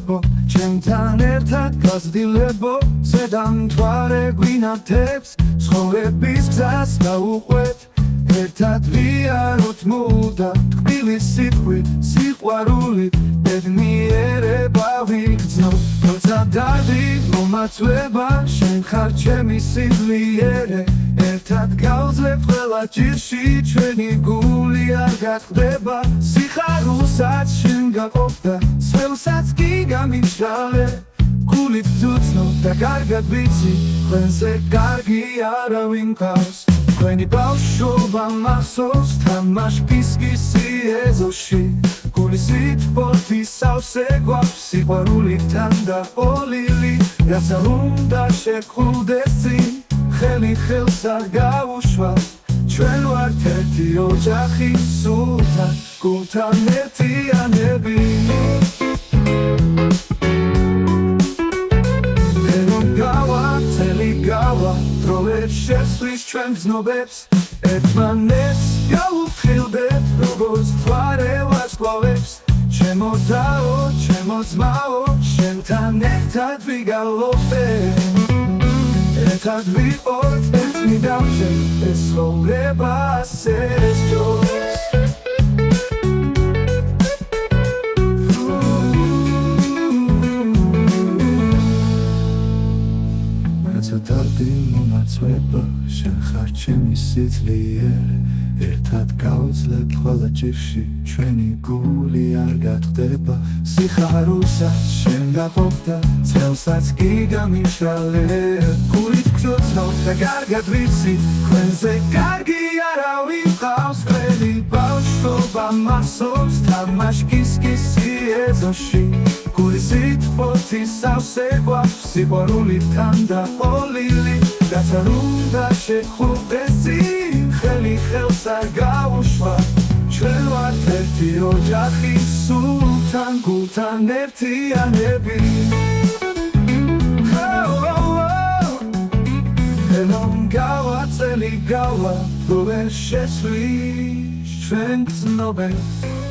გასწრებო ჩემთან ერთად გაზრდილებო ზედამთვარე გვინათებს ცხოვრების გზას გავუყვეთ ერთად ვიაროთ მუდამ თბილი სიტყვით სიყვარულით ბედნიერება ვიგრძნობ როცა დარდი მომაწვება შენ ხარ ჩემი სიძლიერე ერთად გავძლებ ყველა ჭირში ჩვენი გული არ გახდება სიხარულსაც შენ გაყოფდა სველსაც კი გამიშალე გულით ვძუცნობ და კარგად ვიცი ყველზე კარგი არავინ გავს When ბავშვობა მახსოვს თამაშის ეზოში გულისით პორტი სავსე გვაქვს სიყვარულიდან და ოლილი რაც არ უნდა შეხვდეს წინ ხელი ხელს არ გაუშვას ჩვენ ვართ ერთი ოჯახი სულთან გულთან ერთიანები შესვლის ჩვენ გზნობებს ერთმანეთს გავუფრთხილდეთ როგორც მთვარე ვარსკვლავებს ჩემო დაო ჩემო ძმაო შენთან ერთად ვიგალობდეთ ერთად ვიყოთ ერთნი დავჭერ ეს ცხოვრება ასე სჯობს დარდი მომაწვება შენ ხარ ჩემი სიძლიერე ერთად გავძლებ ყველა ჭირში ჩვენი გული არ გატყდება სიხარულსაც შენ გაყოფდა წელსაც კი გამიშალე გულით გძუცნობ და კარგად ვიცი ყველზე კარგი არავინ გყავს ყველი ბავშვობა მახსოვს თამაშის ეზოში გულისით პორტი სავსე გვაქვს სიყვარულიდან და ოლილი რაც არ უნდა შეხვდეს წინ ხელი ხელს არ გაუშვა ჩვენ ვართ ერთი ოჯახი სულთან გულთან ერთიანები ელომ გავა წელი გავა თუ ვერ შესვლის ჩვენ გზნობებს